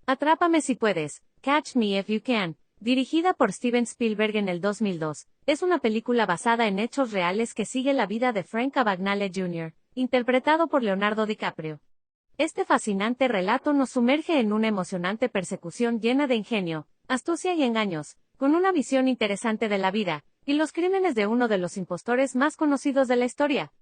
Atrápame si puedes, Catch Me If You Can, dirigida por Steven Spielberg en el 2002, es una película basada en hechos reales que sigue la vida de Frank Abagnale Jr., interpretado por Leonardo DiCaprio. Este fascinante relato nos sumerge en una emocionante persecución llena de ingenio, astucia y engaños, con una visión interesante de la vida y los crímenes de uno de los impostores más conocidos de la historia.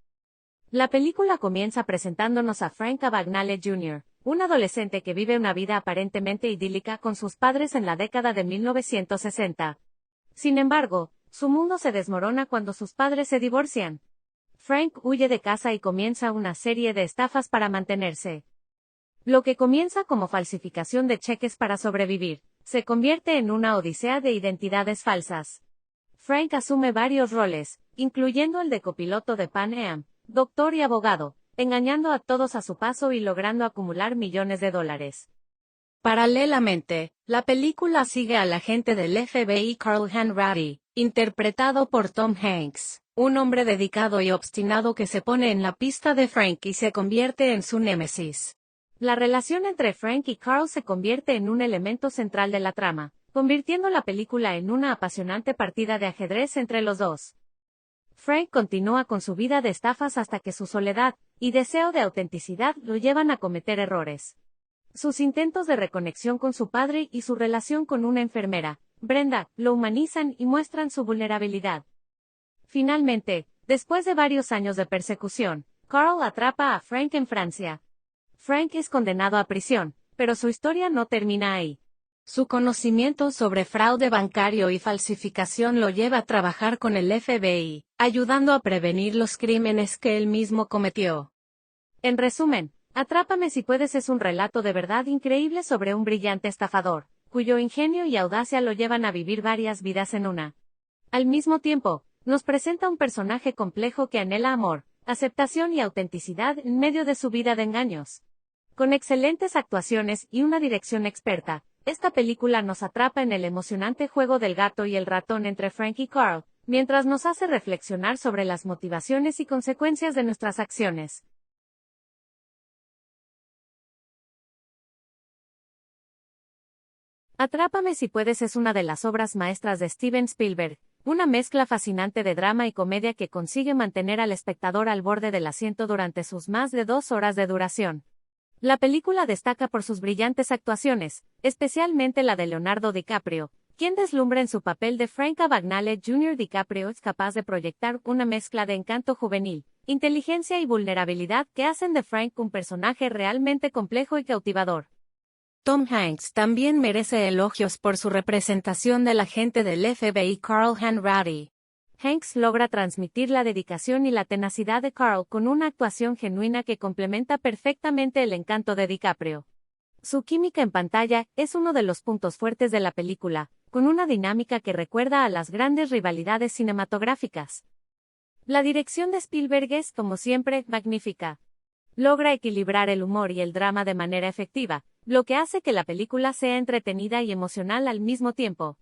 La película comienza presentándonos a Frank Abagnale Jr., un adolescente que vive una vida aparentemente idílica con sus padres en la década de 1960. Sin embargo, su mundo se desmorona cuando sus padres se divorcian. Frank huye de casa y comienza una serie de estafas para mantenerse. Lo que comienza como falsificación de cheques para sobrevivir, se convierte en una odisea de identidades falsas. Frank asume varios roles, incluyendo el de copiloto de Pan Am, doctor y abogado, engañando a todos a su paso y logrando acumular millones de dólares. Paralelamente, la película sigue al agente del FBI Carl Hanratty, interpretado por Tom Hanks, un hombre dedicado y obstinado que se pone en la pista de Frank y se convierte en su némesis. La relación entre Frank y Carl se convierte en un elemento central de la trama, convirtiendo la película en una apasionante partida de ajedrez entre los dos. Frank continúa con su vida de estafas hasta que su soledad y deseo de autenticidad lo llevan a cometer errores. Sus intentos de reconexión con su padre y su relación con una enfermera, Brenda, lo humanizan y muestran su vulnerabilidad. Finalmente, después de varios años de persecución, Carl atrapa a Frank en Francia. Frank es condenado a prisión, pero su historia no termina ahí. Su conocimiento sobre fraude bancario y falsificación lo lleva a trabajar con el FBI, ayudando a prevenir los crímenes que él mismo cometió. En resumen, Atrápame si puedes es un relato de verdad increíble sobre un brillante estafador, cuyo ingenio y audacia lo llevan a vivir varias vidas en una. Al mismo tiempo, nos presenta un personaje complejo que anhela amor, aceptación y autenticidad en medio de su vida de engaños. Con excelentes actuaciones y una dirección experta, esta película nos atrapa en el emocionante juego del gato y el ratón entre Frank y Carl, mientras nos hace reflexionar sobre las motivaciones y consecuencias de nuestras acciones. Atrápame si puedes es una de las obras maestras de Steven Spielberg, una mezcla fascinante de drama y comedia que consigue mantener al espectador al borde del asiento durante sus más de 2 horas de duración. La película destaca por sus brillantes actuaciones, especialmente la de Leonardo DiCaprio, quien deslumbra en su papel de Frank Abagnale Jr. DiCaprio es capaz de proyectar una mezcla de encanto juvenil, inteligencia y vulnerabilidad que hacen de Frank un personaje realmente complejo y cautivador. Tom Hanks también merece elogios por su representación del agente del FBI Carl Hanratty. Hanks logra transmitir la dedicación y la tenacidad de Carl con una actuación genuina que complementa perfectamente el encanto de DiCaprio. Su química en pantalla es uno de los puntos fuertes de la película, con una dinámica que recuerda a las grandes rivalidades cinematográficas. La dirección de Spielberg es, como siempre, magnífica. Logra equilibrar el humor y el drama de manera efectiva, lo que hace que la película sea entretenida y emocional al mismo tiempo.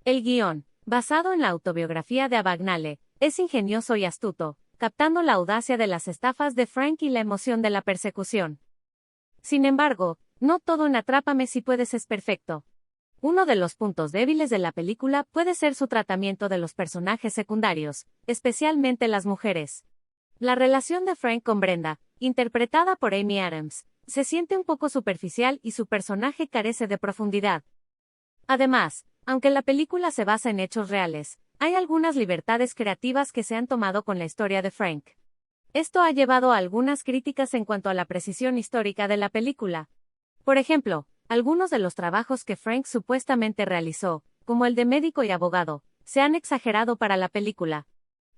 El guión, basado en la autobiografía de Abagnale, es ingenioso y astuto, captando la audacia de las estafas de Frank y la emoción de la persecución. Sin embargo, no todo en Atrápame si puedes es perfecto. Uno de los puntos débiles de la película puede ser su tratamiento de los personajes secundarios, especialmente las mujeres. La relación de Frank con Brenda, interpretada por Amy Adams, se siente un poco superficial y su personaje carece de profundidad. Además, aunque la película se basa en hechos reales, hay algunas libertades creativas que se han tomado con la historia de Frank. Esto ha llevado a algunas críticas en cuanto a la precisión histórica de la película. Por ejemplo, algunos de los trabajos que Frank supuestamente realizó, como el de médico y abogado, se han exagerado para la película.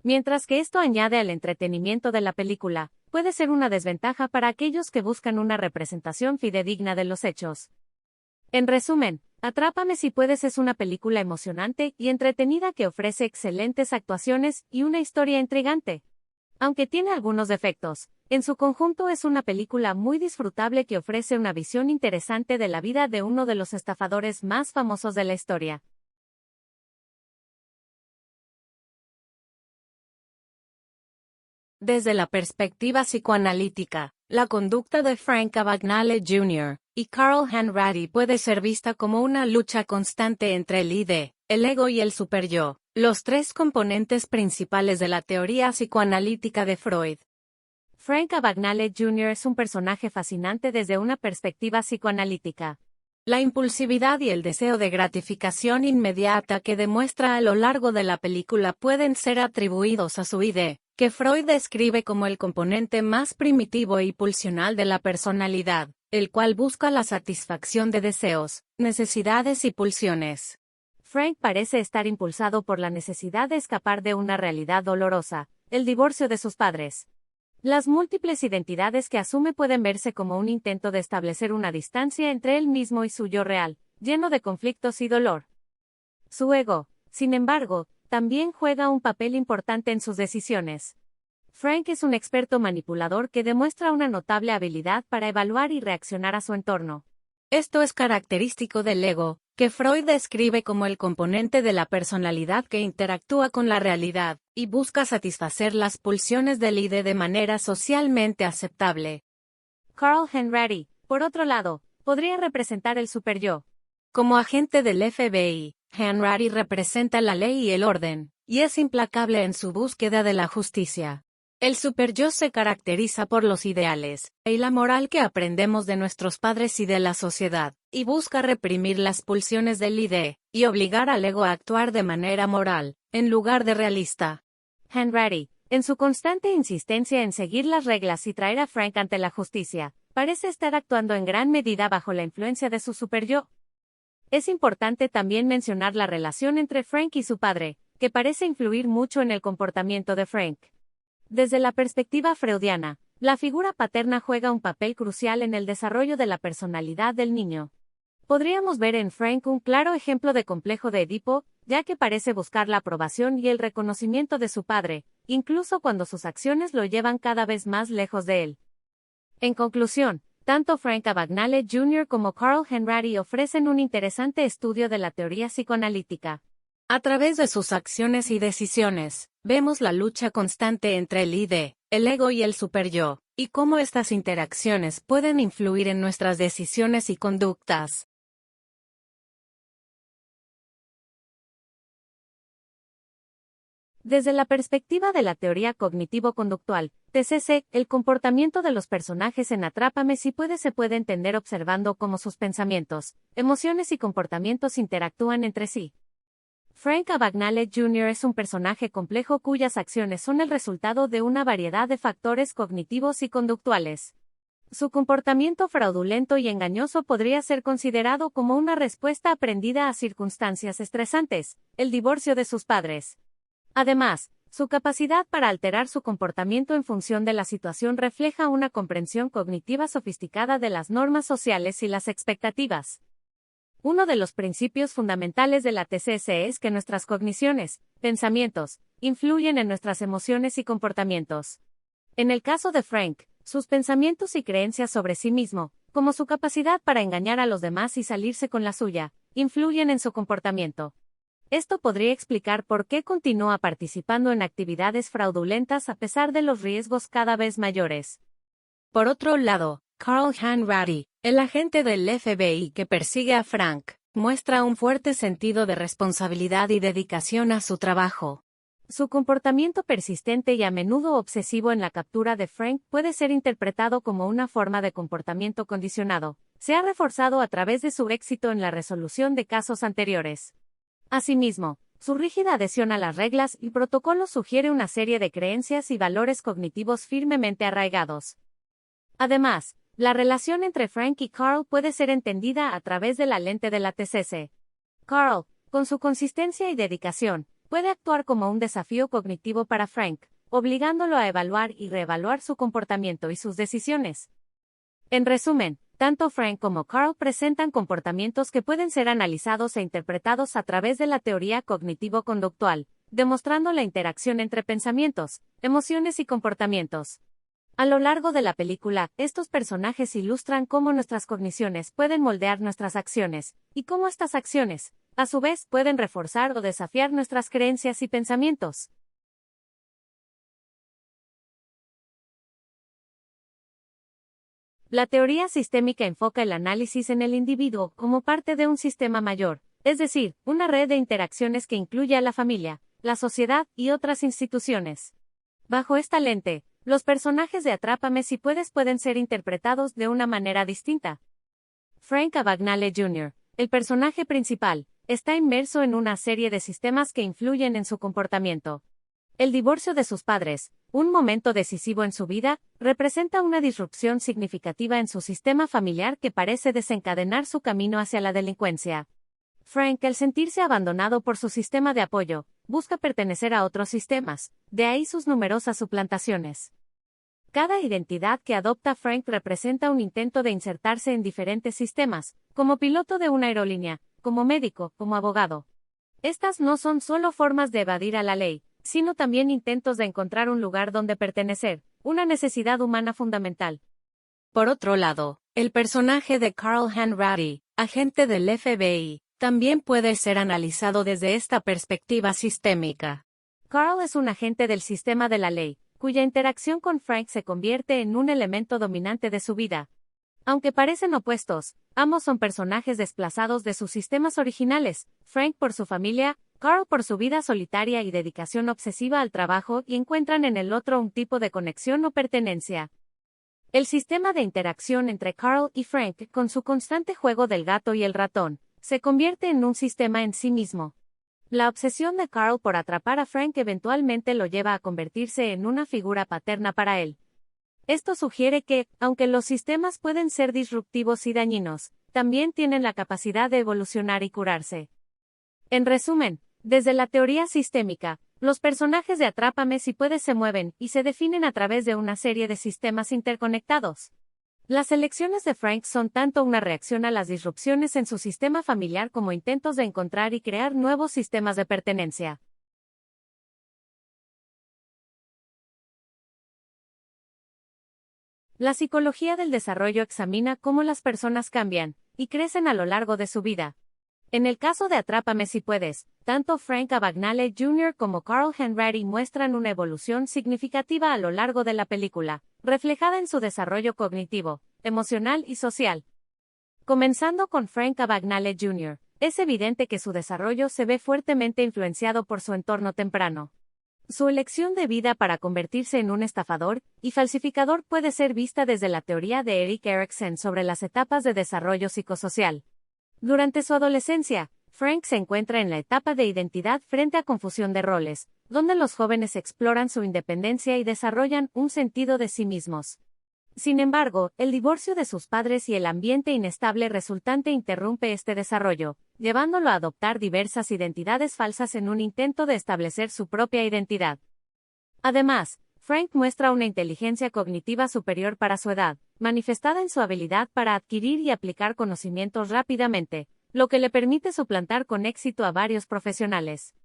Mientras que esto añade al entretenimiento de la película, puede ser una desventaja para aquellos que buscan una representación fidedigna de los hechos. En resumen, Atrápame si puedes es una película emocionante y entretenida que ofrece excelentes actuaciones y una historia intrigante. Aunque tiene algunos defectos, en su conjunto es una película muy disfrutable que ofrece una visión interesante de la vida de uno de los estafadores más famosos de la historia. Desde la perspectiva psicoanalítica, la conducta de Frank Abagnale Jr., y Carl Hanratty puede ser vista como una lucha constante entre el id, el ego y el superyo, los tres componentes principales de la teoría psicoanalítica de Freud. Frank Abagnale Jr. es un personaje fascinante desde una perspectiva psicoanalítica. La impulsividad y el deseo de gratificación inmediata que demuestra a lo largo de la película pueden ser atribuidos a su id, que Freud describe como el componente más primitivo y pulsional de la personalidad, el cual busca la satisfacción de deseos, necesidades y pulsiones. Frank parece estar impulsado por la necesidad de escapar de una realidad dolorosa, el divorcio de sus padres. Las múltiples identidades que asume pueden verse como un intento de establecer una distancia entre él mismo y su yo real, lleno de conflictos y dolor. Su ego, sin embargo, también juega un papel importante en sus decisiones. Frank es un experto manipulador que demuestra una notable habilidad para evaluar y reaccionar a su entorno. Esto es característico del ego, que Freud describe como el componente de la personalidad que interactúa con la realidad, y busca satisfacer las pulsiones del id de manera socialmente aceptable. Carl Hanratty, por otro lado, podría representar el superyo. Como agente del FBI, Hanratty representa la ley y el orden, y es implacable en su búsqueda de la justicia. El superyo se caracteriza por los ideales y la moral que aprendemos de nuestros padres y de la sociedad, y busca reprimir las pulsiones del id, y obligar al ego a actuar de manera moral, en lugar de realista. Hanratty, en su constante insistencia en seguir las reglas y traer a Frank ante la justicia, parece estar actuando en gran medida bajo la influencia de su superyo. Es importante también mencionar la relación entre Frank y su padre, que parece influir mucho en el comportamiento de Frank. Desde la perspectiva freudiana, la figura paterna juega un papel crucial en el desarrollo de la personalidad del niño. Podríamos ver en Frank un claro ejemplo de complejo de Edipo, ya que parece buscar la aprobación y el reconocimiento de su padre, incluso cuando sus acciones lo llevan cada vez más lejos de él. En conclusión, tanto Frank Abagnale Jr. como Carl Hanratty ofrecen un interesante estudio de la teoría psicoanalítica. A través de sus acciones y decisiones, vemos la lucha constante entre el id, el ego y el superyo, y cómo estas interacciones pueden influir en nuestras decisiones y conductas. Desde la perspectiva de la teoría cognitivo-conductual, TCC, el comportamiento de los personajes en Atrápame si puede se puede entender observando cómo sus pensamientos, emociones y comportamientos interactúan entre sí. Frank Abagnale Jr. es un personaje complejo cuyas acciones son el resultado de una variedad de factores cognitivos y conductuales. Su comportamiento fraudulento y engañoso podría ser considerado como una respuesta aprendida a circunstancias estresantes, el divorcio de sus padres. Además, su capacidad para alterar su comportamiento en función de la situación refleja una comprensión cognitiva sofisticada de las normas sociales y las expectativas. Uno de los principios fundamentales de la TCC es que nuestras cogniciones, pensamientos, influyen en nuestras emociones y comportamientos. En el caso de Frank, sus pensamientos y creencias sobre sí mismo, como su capacidad para engañar a los demás y salirse con la suya, influyen en su comportamiento. Esto podría explicar por qué continúa participando en actividades fraudulentas a pesar de los riesgos cada vez mayores. Por otro lado, Carl Hanratty, el agente del FBI que persigue a Frank, muestra un fuerte sentido de responsabilidad y dedicación a su trabajo. Su comportamiento persistente y a menudo obsesivo en la captura de Frank puede ser interpretado como una forma de comportamiento condicionado. Se ha reforzado a través de su éxito en la resolución de casos anteriores. Asimismo, su rígida adhesión a las reglas y protocolos sugiere una serie de creencias y valores cognitivos firmemente arraigados. Además, la relación entre Frank y Carl puede ser entendida a través de la lente de la TCC. Carl, con su consistencia y dedicación, puede actuar como un desafío cognitivo para Frank, obligándolo a evaluar y reevaluar su comportamiento y sus decisiones. En resumen, tanto Frank como Carl presentan comportamientos que pueden ser analizados e interpretados a través de la teoría cognitivo-conductual, demostrando la interacción entre pensamientos, emociones y comportamientos. A lo largo de la película, estos personajes ilustran cómo nuestras cogniciones pueden moldear nuestras acciones, y cómo estas acciones, a su vez, pueden reforzar o desafiar nuestras creencias y pensamientos. La teoría sistémica enfoca el análisis en el individuo como parte de un sistema mayor, es decir, una red de interacciones que incluye a la familia, la sociedad y otras instituciones. Bajo esta lente, los personajes de Atrápame si puedes pueden ser interpretados de una manera distinta. Frank Abagnale Jr., el personaje principal, está inmerso en una serie de sistemas que influyen en su comportamiento. El divorcio de sus padres, un momento decisivo en su vida, representa una disrupción significativa en su sistema familiar que parece desencadenar su camino hacia la delincuencia. Frank, al sentirse abandonado por su sistema de apoyo, busca pertenecer a otros sistemas, de ahí sus numerosas suplantaciones. Cada identidad que adopta Frank representa un intento de insertarse en diferentes sistemas, como piloto de una aerolínea, como médico, como abogado. Estas no son solo formas de evadir a la ley, sino también intentos de encontrar un lugar donde pertenecer, una necesidad humana fundamental. Por otro lado, el personaje de Carl Hanratty, agente del FBI, también puede ser analizado desde esta perspectiva sistémica. Carl es un agente del sistema de la ley, cuya interacción con Frank se convierte en un elemento dominante de su vida. Aunque parecen opuestos, ambos son personajes desplazados de sus sistemas originales, Frank por su familia, Carl por su vida solitaria y dedicación obsesiva al trabajo, y encuentran en el otro un tipo de conexión o pertenencia. El sistema de interacción entre Carl y Frank, con su constante juego del gato y el ratón, se convierte en un sistema en sí mismo. La obsesión de Carl por atrapar a Frank eventualmente lo lleva a convertirse en una figura paterna para él. Esto sugiere que, aunque los sistemas pueden ser disruptivos y dañinos, también tienen la capacidad de evolucionar y curarse. En resumen, desde la teoría sistémica, los personajes de Atrápame si puedes se mueven y se definen a través de una serie de sistemas interconectados. Las elecciones de Frank son tanto una reacción a las disrupciones en su sistema familiar como intentos de encontrar y crear nuevos sistemas de pertenencia. La psicología del desarrollo examina cómo las personas cambian y crecen a lo largo de su vida. En el caso de Atrápame si puedes, tanto Frank Abagnale Jr. como Carl Hanratty muestran una evolución significativa a lo largo de la película, reflejada en su desarrollo cognitivo, emocional y social. Comenzando con Frank Abagnale Jr., es evidente que su desarrollo se ve fuertemente influenciado por su entorno temprano. Su elección de vida para convertirse en un estafador y falsificador puede ser vista desde la teoría de Erik Erikson sobre las etapas de desarrollo psicosocial. Durante su adolescencia, Frank se encuentra en la etapa de identidad frente a confusión de roles, donde los jóvenes exploran su independencia y desarrollan un sentido de sí mismos. Sin embargo, el divorcio de sus padres y el ambiente inestable resultante interrumpe este desarrollo, llevándolo a adoptar diversas identidades falsas en un intento de establecer su propia identidad. Además, Frank muestra una inteligencia cognitiva superior para su edad, manifestada en su habilidad para adquirir y aplicar conocimientos rápidamente, lo que le permite suplantar con éxito a varios profesionales.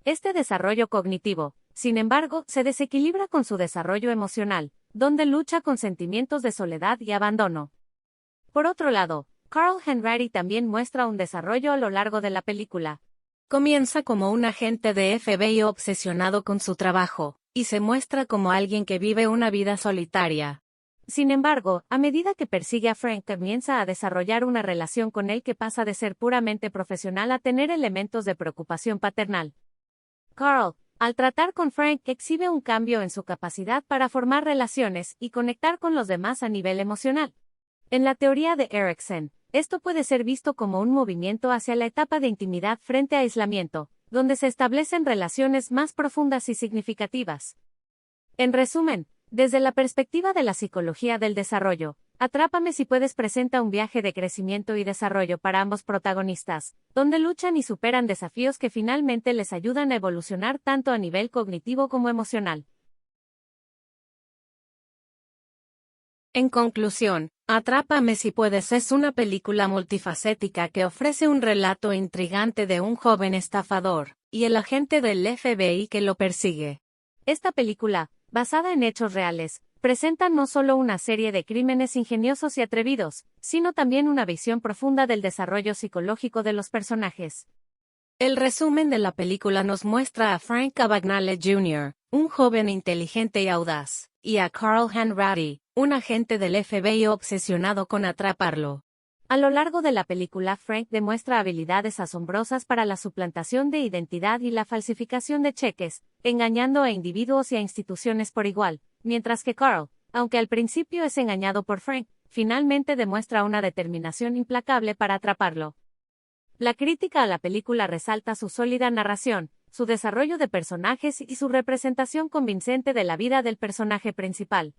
Este desarrollo cognitivo, sin embargo, se desequilibra con su desarrollo emocional, donde lucha con sentimientos de soledad y abandono. Por otro lado, Carl Hanratty también muestra un desarrollo a lo largo de la película. Comienza como un agente de FBI obsesionado con su trabajo, y se muestra como alguien que vive una vida solitaria. Sin embargo, a medida que persigue a Frank comienza a desarrollar una relación con él que pasa de ser puramente profesional a tener elementos de preocupación paternal. Carl, al tratar con Frank, exhibe un cambio en su capacidad para formar relaciones y conectar con los demás a nivel emocional. En la teoría de Erikson, esto puede ser visto como un movimiento hacia la etapa de intimidad frente a aislamiento, donde se establecen relaciones más profundas y significativas. En resumen, desde la perspectiva de la psicología del desarrollo, Atrápame si puedes presenta un viaje de crecimiento y desarrollo para ambos protagonistas, donde luchan y superan desafíos que finalmente les ayudan a evolucionar tanto a nivel cognitivo como emocional. En conclusión, Atrápame si puedes es una película multifacética que ofrece un relato intrigante de un joven estafador y el agente del FBI que lo persigue. Esta película, basada en hechos reales, presenta no solo una serie de crímenes ingeniosos y atrevidos, sino también una visión profunda del desarrollo psicológico de los personajes. El resumen de la película nos muestra a Frank Abagnale Jr., un joven inteligente y audaz, y a Carl Hanratty, un agente del FBI obsesionado con atraparlo. A lo largo de la película, Frank demuestra habilidades asombrosas para la suplantación de identidad y la falsificación de cheques, engañando a individuos y a instituciones por igual, mientras que Carl, aunque al principio es engañado por Frank, finalmente demuestra una determinación implacable para atraparlo. La crítica a la película resalta su sólida narración, su desarrollo de personajes y su representación convincente de la vida del personaje principal.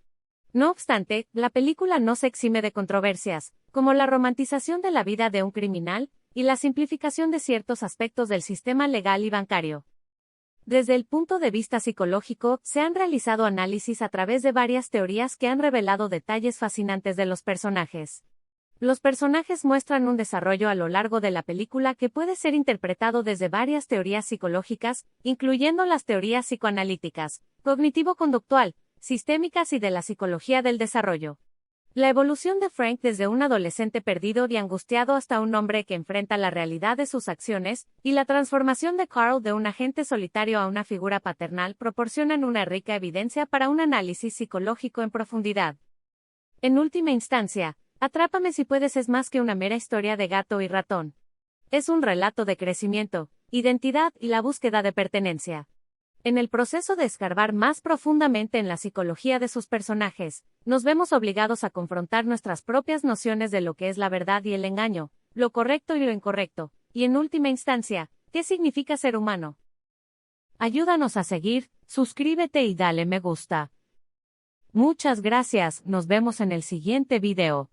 No obstante, la película no se exime de controversias, como la romantización de la vida de un criminal y la simplificación de ciertos aspectos del sistema legal y bancario. Desde el punto de vista psicológico, se han realizado análisis a través de varias teorías que han revelado detalles fascinantes de los personajes. Los personajes muestran un desarrollo a lo largo de la película que puede ser interpretado desde varias teorías psicológicas, incluyendo las teorías psicoanalíticas, cognitivo-conductual, sistémicas y de la psicología del desarrollo. La evolución de Frank desde un adolescente perdido y angustiado hasta un hombre que enfrenta la realidad de sus acciones, y la transformación de Carl de un agente solitario a una figura paternal proporcionan una rica evidencia para un análisis psicológico en profundidad. En última instancia, Atrápame si puedes es más que una mera historia de gato y ratón. Es un relato de crecimiento, identidad y la búsqueda de pertenencia. En el proceso de escarbar más profundamente en la psicología de sus personajes, nos vemos obligados a confrontar nuestras propias nociones de lo que es la verdad y el engaño, lo correcto y lo incorrecto, y en última instancia, ¿qué significa ser humano? Ayúdanos a seguir, suscríbete y dale me gusta. Muchas gracias, nos vemos en el siguiente video.